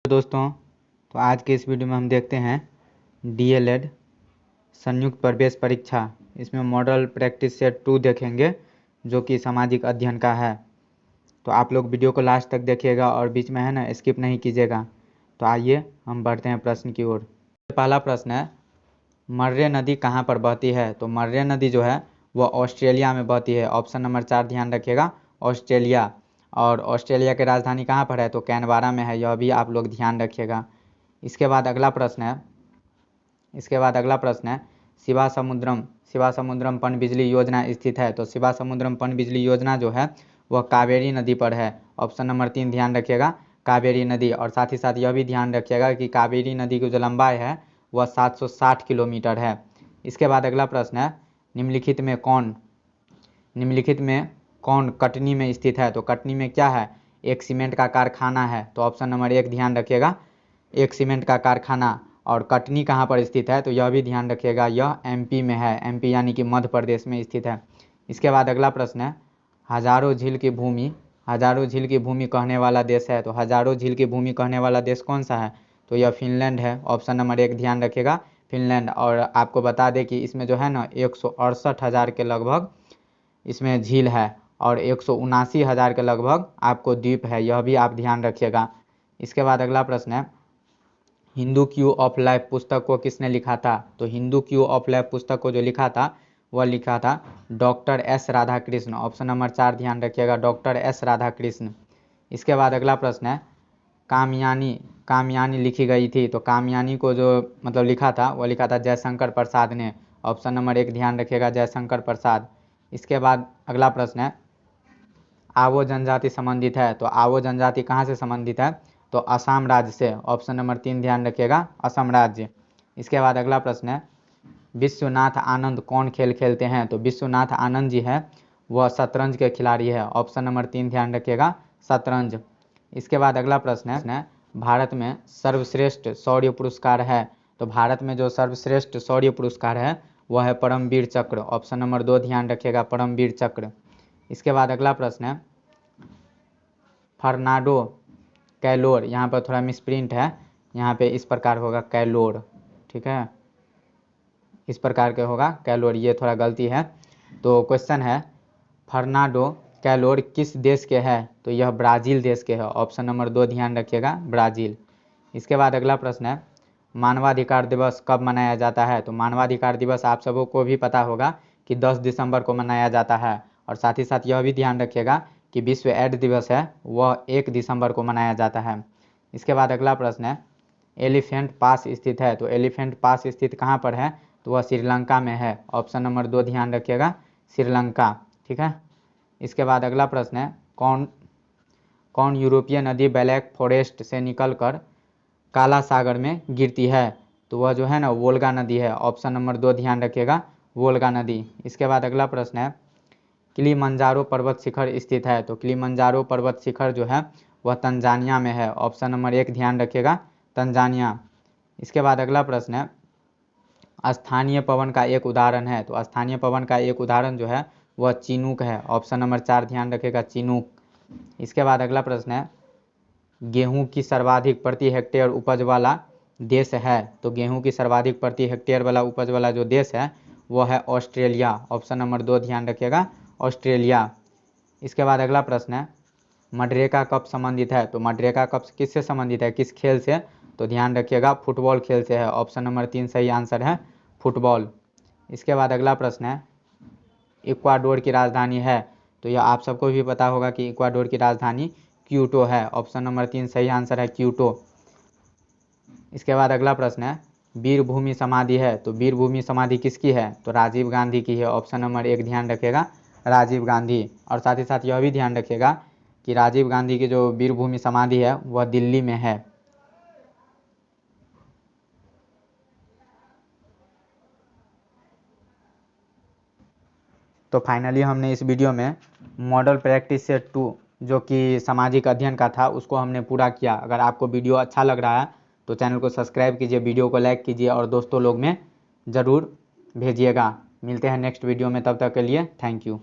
दोस्तों, तो आज के इस वीडियो में हम देखते हैं डीएलएड संयुक्त प्रवेश परीक्षा। इसमें मॉडल प्रैक्टिस सेट 2 देखेंगे जो कि सामाजिक अध्ययन का है। तो आप लोग वीडियो को लास्ट तक देखिएगा और बीच में है ना स्किप नहीं कीजिएगा। तो आइए हम बढ़ते हैं प्रश्न की ओर। पहला प्रश्न है, मर्रे नदी कहाँ पर बहती है? तो मर्रे नदी जो है वह ऑस्ट्रेलिया में बहती है। ऑप्शन नंबर 4 ध्यान रखिएगा, ऑस्ट्रेलिया। और ऑस्ट्रेलिया की राजधानी कहाँ पर है? तो कैनबरा में है, यह भी आप लोग ध्यान रखिएगा। इसके बाद अगला प्रश्न है, शिवा समुद्रम पनबिजली योजना स्थित है। तो शिवा समुद्रम पनबिजली योजना जो है वह कावेरी नदी पर है। ऑप्शन नंबर 3 ध्यान रखिएगा, कावेरी नदी। और साथ ही साथ यह भी ध्यान रखिएगा कि कावेरी नदी की जो लंबाई है वह 760 किलोमीटर है। इसके बाद अगला प्रश्न है, निम्नलिखित में कौन कटनी में स्थित है? तो कटनी में क्या है? एक सीमेंट का कारखाना है। तो ऑप्शन नंबर 1 ध्यान रखिएगा, एक सीमेंट का कारखाना। और कटनी कहाँ पर स्थित है? तो यह भी ध्यान रखिएगा, यह एमपी में है, एमपी यानी कि मध्य प्रदेश में स्थित है। इसके बाद अगला प्रश्न है, हजारों झील की भूमि कहने वाला देश है। तो हजारों झील की भूमि कहने वाला देश कौन सा है? तो यह फिनलैंड है। ऑप्शन नंबर 1 ध्यान रखिएगा, फिनलैंड। और आपको बता दें कि इसमें जो है ना 168,000 के लगभग इसमें झील है और 179,000 के लगभग आपको द्वीप है, यह भी आप ध्यान रखिएगा। इसके बाद अगला प्रश्न है, हिंदू क्यू ऑफ लाइफ पुस्तक को किसने लिखा था? तो हिंदू क्यू ऑफ लाइफ पुस्तक को जो लिखा था वह लिखा था doctor S Radhakrishna. Option number 4 ध्यान रखिएगा, डॉक्टर एस राधाकृष्ण। इसके बाद अगला प्रश्न है, कामयानी लिखी गई थी। तो कामयानी को जो मतलब लिखा था वह लिखा था जयशंकर प्रसाद ने। ऑप्शन नंबर 1 ध्यान रखिएगा, जयशंकर प्रसाद। इसके बाद अगला प्रश्न है, आवो जनजाति संबंधित है। तो आवो जनजाति कहाँ से संबंधित है? तो असम राज्य से। ऑप्शन नंबर 3 ध्यान रखिएगा, असम राज्य। इसके बाद अगला प्रश्न है, विश्वनाथ आनंद कौन खेल खेलते हैं? तो विश्वनाथ आनंद जी है वह शतरंज के खिलाड़ी है। ऑप्शन नंबर 3 ध्यान रखिएगा, शतरंज। इसके बाद अगला प्रश्न है, भारत में सर्वश्रेष्ठ शौर्य पुरस्कार है। तो भारत में जो सर्वश्रेष्ठ शौर्य पुरस्कार है वह है परमवीर चक्र। ऑप्शन नंबर 2 ध्यान रखिएगा, परमवीर चक्र। इसके बाद अगला प्रश्न है, फर्नांडो कैलोर, यहाँ पर थोड़ा मिसप्रिंट है, यहाँ पे इस प्रकार होगा कैलोर, ठीक है, इस प्रकार के होगा कैलोर, ये थोड़ा गलती है। तो क्वेश्चन है, फर्नांडो कैलोर किस देश के हैं? तो यह ब्राज़ील देश के है। ऑप्शन नंबर 2 ध्यान रखिएगा, ब्राज़ील। इसके बाद अगला प्रश्न है, मानवाधिकार दिवस कब मनाया जाता है? तो मानवाधिकार दिवस आप सबों को भी पता होगा कि 10 दिसंबर को मनाया जाता है। और साथ ही साथ यह भी ध्यान रखिएगा कि विश्व एड्स दिवस है वह 1 दिसंबर को मनाया जाता है। इसके बाद अगला प्रश्न है, एलिफेंट पास स्थित है। तो एलिफेंट पास स्थित कहाँ पर है? तो वह श्रीलंका में है। ऑप्शन नंबर 2 ध्यान रखिएगा, श्रीलंका, ठीक है। इसके बाद अगला प्रश्न है, कौन यूरोपीय नदी ब्लैक फॉरेस्ट से निकलकर काला सागर में गिरती है? तो वह जो है ना वोल्गा नदी है। ऑप्शन नंबर 2 ध्यान रखिएगा, वोल्गा नदी। इसके बाद अगला प्रश्न है, किलिमंजारो पर्वत शिखर स्थित है। तो किलिमंजारो पर्वत शिखर जो है वह तंजानिया में है। ऑप्शन नंबर 1 ध्यान रखिएगा, तंजानिया। इसके बाद अगला प्रश्न है, स्थानीय पवन का एक उदाहरण है। तो स्थानीय पवन का एक उदाहरण जो है वह चिनूक है। ऑप्शन नंबर 4 ध्यान रखिएगा, चिनूक। इसके बाद अगला प्रश्न है, गेहूं की सर्वाधिक प्रति हेक्टेयर उपज वाला देश है। तो गेहूं की सर्वाधिक प्रति हेक्टेयर वाला उपज वाला जो देश है वह है ऑस्ट्रेलिया। ऑप्शन नंबर 2 ध्यान रखिएगा, ऑस्ट्रेलिया। इसके बाद अगला प्रश्न है, मनरेगा कब संबंधित है? तो मनरेगा कब किससे संबंधित है, किस खेल से? तो ध्यान रखिएगा, फुटबॉल खेल से है। ऑप्शन नंबर 3 सही आंसर है, फुटबॉल। इसके बाद अगला प्रश्न है, इक्वाडोर की राजधानी है। तो यह आप सबको भी पता होगा कि इक्वाडोर की राजधानी क्यूटो है। ऑप्शन नंबर 3 सही आंसर है, क्यूटो। इसके बाद अगला प्रश्न है, वीरभूमि समाधि है। तो वीरभूमि समाधि किसकी है? तो राजीव गांधी की है। ऑप्शन नंबर 1 ध्यान रखिएगा, राजीव गांधी। और साथ ही साथ यह भी ध्यान रखिएगा कि राजीव गांधी की जो वीरभूमि समाधि है वह दिल्ली में है। तो फाइनली हमने इस वीडियो में मॉडल प्रैक्टिस सेट 2 जो कि सामाजिक अध्ययन का था उसको हमने पूरा किया। अगर आपको वीडियो अच्छा लग रहा है तो चैनल को सब्सक्राइब कीजिए, वीडियो को लाइक कीजिए और दोस्तों लोग में ज़रूर भेजिएगा। मिलते हैं नेक्स्ट वीडियो में, तब तक के लिए थैंक यू।